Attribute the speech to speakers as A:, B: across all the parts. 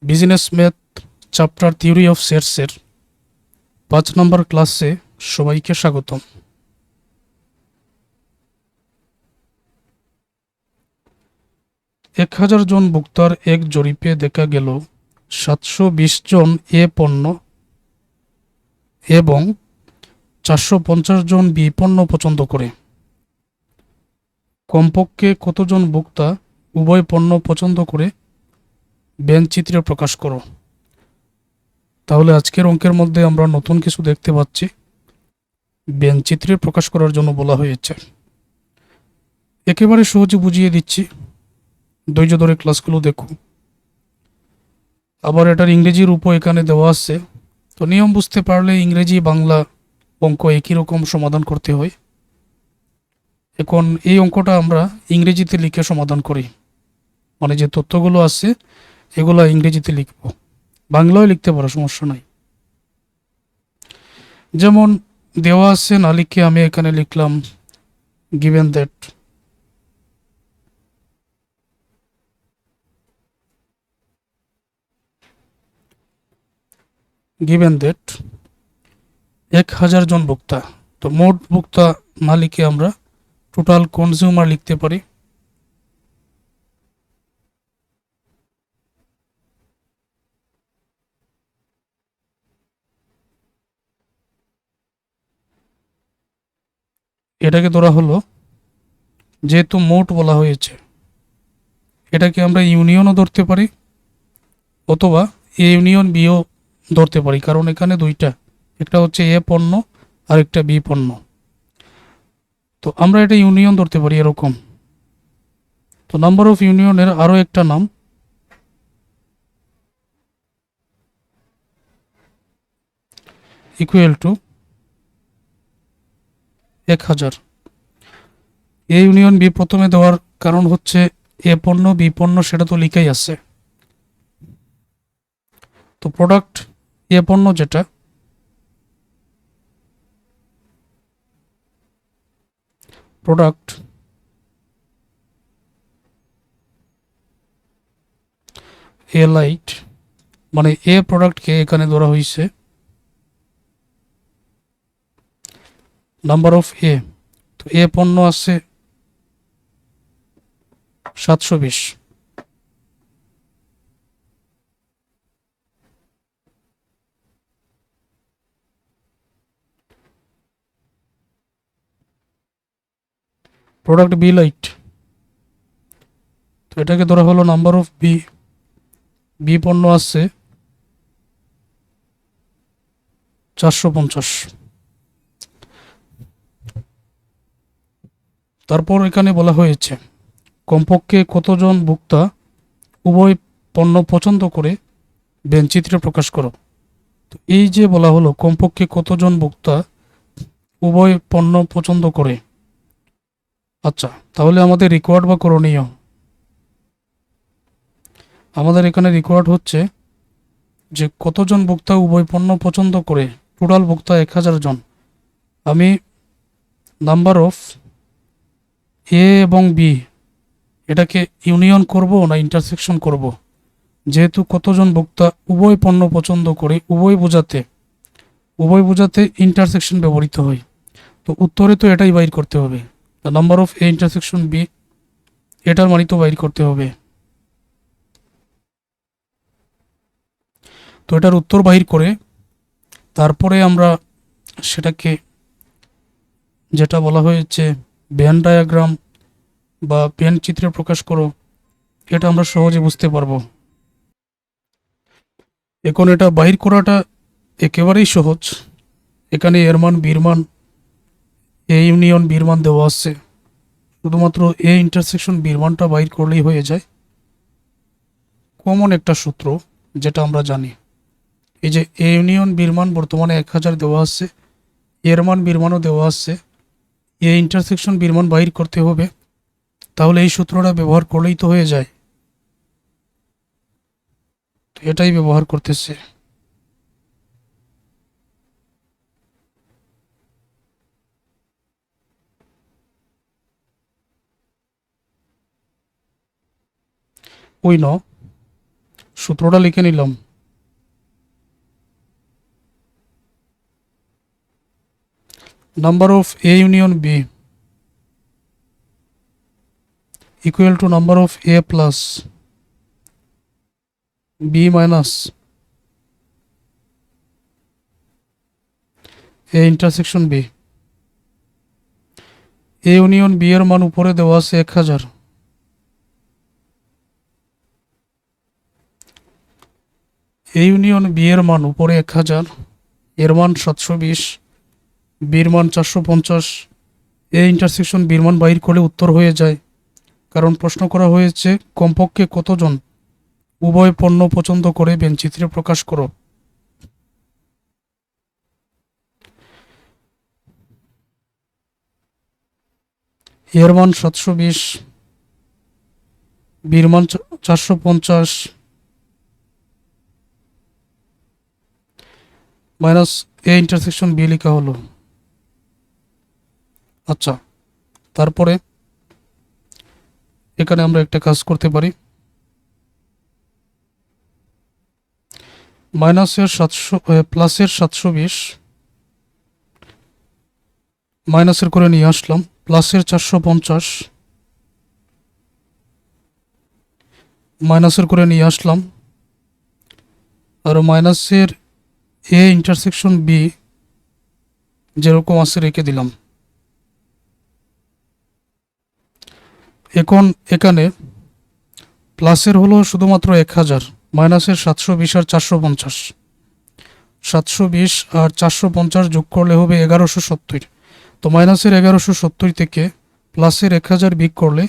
A: Business math chapter theory of শেয়ারসের 5 number ক্লাসে সবাইকে স্বাগতম। 1000 জন ভোক্তার এক জরিপে দেখা গেল 720 জন এ পণ্য এবং 450 জন বি পণ্য পছন্দ করে। কমপক্ষে কতজন ভোক্তা উভয় পণ্য পছন্দ করে ভেন চিত্রে প্রকাশ করো। তাহলে আজকের অঙ্কের মধ্যে আমরা নতুন কিছু দেখতে পাচ্ছি। ভেন চিত্রে প্রকাশ করার জন্য বলা হয়েছে। একেবারে সহজে বুঝিয়ে দিচ্ছি, ধৈর্য ধরে ক্লাসগুলো দেখো। আবার এটার ইংরেজি রূপও এখানে দেওয়া আছে। তো নিয়ম বুঝতে পারলে ইংরেজি বাংলা অঙ্ক একই রকম সমাধান করতে হয়। এখন এই অঙ্কটা আমরা ইংরেজিতে লিখে সমাধান করি, মানে যে তথ্যগুলো আছে এগুলো ইংরেজিতে লিখব, বাংলাও লিখতে পারো, সমস্যা নাই। যেমন দেওয়া আছে না লিখে আমি এখানে লিখলাম গিভেন দ্যাট গিভেন দ্যাট 1000 জন ভোক্তা। তো মোট ভোক্তা না লিখে আমরা টোটাল কনজিউমার লিখতে পারি। এটাকে ধরা হলো, যেহেতু মোট বলা হয়েছে, এটাকে আমরা ইউনিয়নও ধরতে পারি অথবা এ ইউনিয়ন বিও ধরতে পারি, কারণ এখানে দুইটা, একটা হচ্ছে এ পণ্য আর একটা বি পণ্য। তো আমরা এটা ইউনিয়ন ধরতে পারি এরকম। তো নাম্বার অফ ইউনিয়নের আরও একটা নাম equal to 1000। A union B প্রথমে দেওয়ার কারণ হচ্ছে এ পণ্য বি পণ্য সেটা তো লিখাই আছে। তো প্রোডাক্ট এ পণ্য যেটা, প্রোডাক্ট এ লাইট, মানে এ প্রোডাক্টকে এখানে ধরা হয়েছে নাম্বার অফ এ। তো এ পণ্য আছে 720। প্রোডাক্ট বি লাইট, তো এটাকে ধরা হলো নাম্বার অফ বি। বি পণ্য আছে 450। তারপর এখানে বলা হয়েছে কমপক্ষে কতজন ভোক্তা উভয় পণ্য পছন্দ করে ভেনচিত্রে প্রকাশ করো। তো এই যে বলা হলো কমপক্ষে কতজন ভোক্তা উভয় পণ্য পছন্দ করে, আচ্ছা তাহলে আমাদের রিকোয়ার্ড বা করণীয়, আমাদের এখানে রিকোয়ার্ড হচ্ছে যে কতজন ভোক্তা উভয় পণ্য পছন্দ করে, টোটাল ভোক্তা 1000 জন। আমি নাম্বার অফ এ এবং বি এটাকে ইউনিয়ন করব না ইন্টারসেকশন করব, যেহেতু কতজন ভোক্তা উভয় পণ্য পছন্দ করে উভয় বোঝাতে ইন্টারসেকশন ব্যবহৃত হয়। তো উত্তরে তো এটাই বাইর করতে হবে, number of A intersection B, এটার মানই তো বাইর করতে হবে। তো এটার উত্তর বাহির করে তারপরে আমরা সেটাকে, যেটা বলা হয়েছে ভেন ডায়াগ্রাম বা ভেন চিত্রে প্রকাশ করো, এটা আমরা সহজে বুঝতে পারবো। এখন এটা বাহির করাটা একেবারেই সহজ। এখানে এর মান বির মান, এ ইউনিয়ন বির মান দেওয়া আছে, শুধুমাত্র এ ইন্টারসেকশন বির মানটা বাহির করলেই হয়ে যায়। কমন একটা সূত্র যেটা আমরা জানি, এই যে এ ইউনিয়ন বির মান বর্তমানে 1000 দেওয়া আছে, এর মান বির মানও দেওয়া আছে, এ ইন্টারসেকশন বির মান বাহির করতে হবে, তাহলে এই সূত্রটা ব্যবহার করলেই তো হয়ে যায়। তো এটাই ব্যবহার করতেছে। উই নো, সূত্রটা লিখে নিলাম। Number of A union B equal to number of A plus B minus A intersection B. A union B এর মান উপরে দেওয়া আছে 1000। এ ইউনিয়ন বি এর মান উপরে 1000, এর মান 720, বির মান 450। এ ইন্টারসেকশন বির মান বাইর করে উত্তর হয়ে যায়, কারণ প্রশ্ন করা হয়েছে কমপক্ষে কতজন উভয় পণ্য পছন্দ করে চিত্রে প্রকাশ করো। এর মান 720, বির মান 450 মাইনাস এ ইন্টারসেকশন বি লেখা হলো। আচ্ছা, তারপরে এখানে আমরা একটা কাজ করতে পারি। মাইনাসের 700 প্লাসের 720 মাইনাসের করে নিয়ে আসলাম, প্লাসের 450 মাইনাসের করে নিয়ে আসলাম, আর মাইনাসের এ ইন্টারসেকশন বি যেরকম আছে রেখে দিলাম। এখন এখানে প্লাসের হলো শুধুমাত্র 1000, মাইনাসের 720 আর 450। 720 আর 450 যোগ করলে হবে 1170। তো মাইনাসের 1170 থেকে প্লাসের 1000 বিয়োগ করলে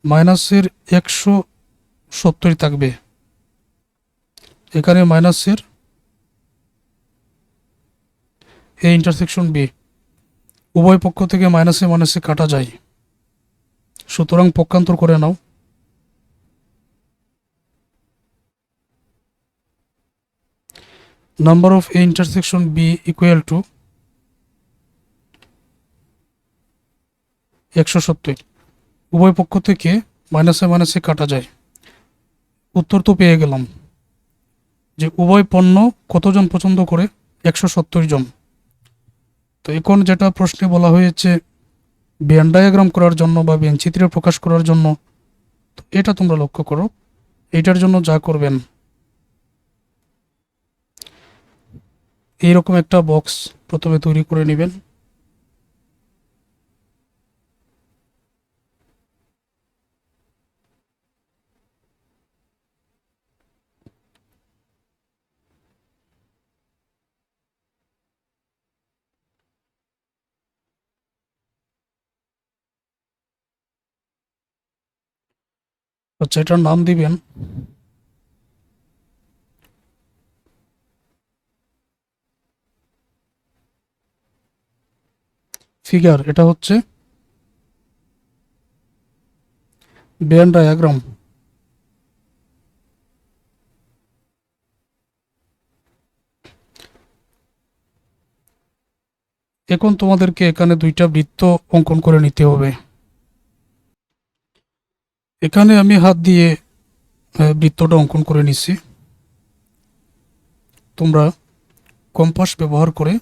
A: মাইনাসের 170 থাকবে। এখানে মাইনাসের এ ইন্টারসেকশন বি, উভয় পক্ষ থেকে মাইনাসে মাইনাসে কাটা যায়, সুতরাং পক্ষান্তর করে নাও। Number of A intersection B equal to 170, উভয় পক্ষ থেকে মাইনাসে মাইনাসে কাটা যায়। উত্তর তো পেয়ে গেলাম যে উভয় পণ্য কতজন পছন্দ করে, 170 জন। তো এখন যেটা প্রশ্নে বলা হয়েছে ভেন ডায়াগ্রাম করার জন্য বা ভেন চিত্রে প্রকাশ করার জন্য, তো এটা তোমরা লক্ষ্য করো। এইটার জন্য যা করবেন, এইরকম একটা বক্স প্রথমে তৈরি করে নেবেন। আচ্ছা, এটার নাম দিবেন ফিগার। এটা হচ্ছে ভেন ডায়াগ্রাম। এখন তোমাদেরকে এখানে দুইটা বৃত্ত অঙ্কন করে নিতে হবে। এখানে আমি হাত দিয়ে বৃত্তটা অঙ্কন করে নিছি। তোমরা কম্পাস ব্যবহার করে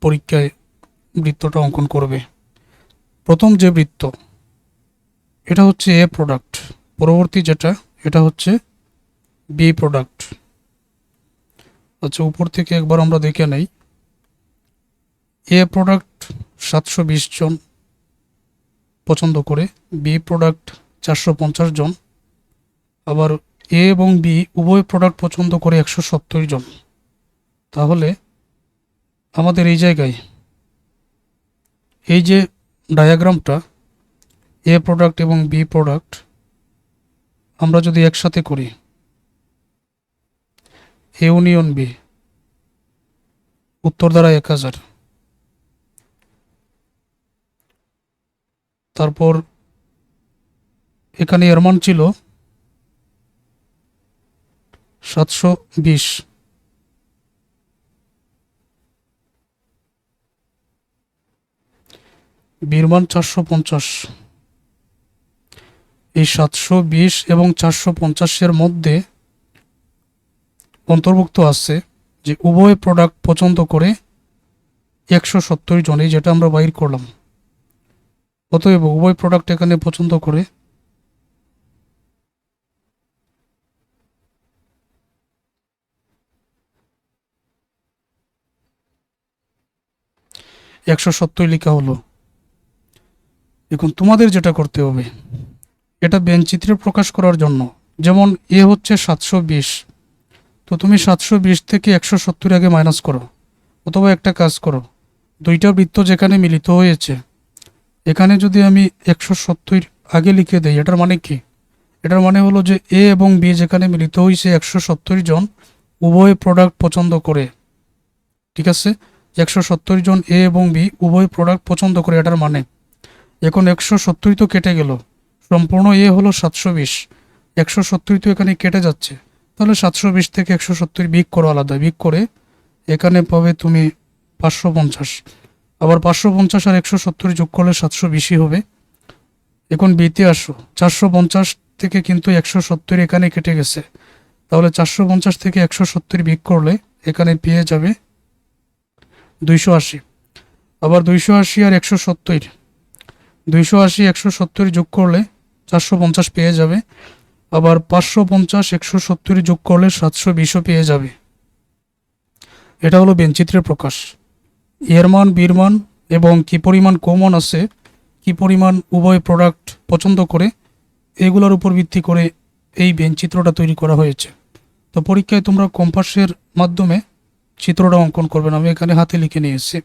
A: পরীক্ষায় বৃত্তটা অঙ্কন করবে। প্রথম যে বৃত্ত, এটা হচ্ছে এ প্রোডাক্ট। পরবর্তী যেটা, এটা হচ্ছে বি প্রোডাক্ট। আচ্ছা, উপর থেকে একবার আমরা দেখে নেই। এ প্রোডাক্ট 720 জন পছন্দ করে, বি প্রোডাক্ট 450 জন, আবার এ এবং বি উভয় প্রোডাক্ট পছন্দ করে 170 জন। তাহলে আমাদের এই জায়গায় এই যে ডায়াগ্রামটা, এ প্রোডাক্ট এবং বি প্রোডাক্ট আমরা যদি একসাথে করি, এ ইউনিয়ন বি, উত্তর দ্বারা 1000। তারপর এখানে এর মান ছিল 720, বির মান 450। এই 720 এবং 450-এর মধ্যে অন্তর্ভুক্ত আছে যে উভয় প্রোডাক্ট পছন্দ করে 170 জনে, যেটা আমরা বাইর করলাম। অতএব উভয় প্রোডাক্ট এখানে পছন্দ করে 170 লেখা হলো। এখন তোমাদের যেটা করতে হবে, এটা ব্যঞ্চিত্রে প্রকাশ করার জন্য, যেমন এ হচ্ছে 720, তো তুমি 720 থেকে 170 আগে মাইনাস করো, অথবা একটা কাজ করো, দুইটা বৃত্ত যেখানে মিলিত হয়েছে এখানে যদি আমি 170 আগে লিখে দেই, এটার মানে কি? এটার মানে হলো যে এ এবং বি যেখানে মিলিত হয়েছে 170 জন উভয় প্রোডাক্ট পছন্দ করে। ঠিক আছে, 170 জন এ এবং বি উভয় প্রোডাক্ট পছন্দ করে, এটার মানে। এখন 170 তো কেটে গেল, সম্পূর্ণ এ হলো 720, 170 তো এখানে কেটে যাচ্ছে, তাহলে 720 থেকে 170 বিয়োগ করো, আলাদা বিয়োগ করে এখানে পাবে তুমি 550। আবার 550 আর 170 যোগ করলে 720 হবে। এখন বিতে আসো, 450 থেকে কিন্তু 170 এখানে কেটে গেছে, তাহলে 450 থেকে 170 বিয়োগ করলে এখানে পেয়ে যাবে 280। আবার 280 আর 170, 280 170 যোগ করলে 450 পেয়ে যাবে। আবার 550 170 যোগ করলে 720 পেয়ে যাবে। এটা হলো ব্যঞ্চিত্রের প্রকাশ। এর মান, বির মান এবং কি পরিমাণ কমন আছে, কি পরিমাণ উভয় প্রোডাক্ট পছন্দ করে, এগুলোর উপর ভিত্তি করে এই ব্যঞ্চিত্রটা তৈরি করা হয়েছে। তো পরীক্ষায় তোমরা কম্পাসের মাধ্যমে চিত্রটা অঙ্কন করবেন, আমি এখানে হাতে লিখে নিয়েছি।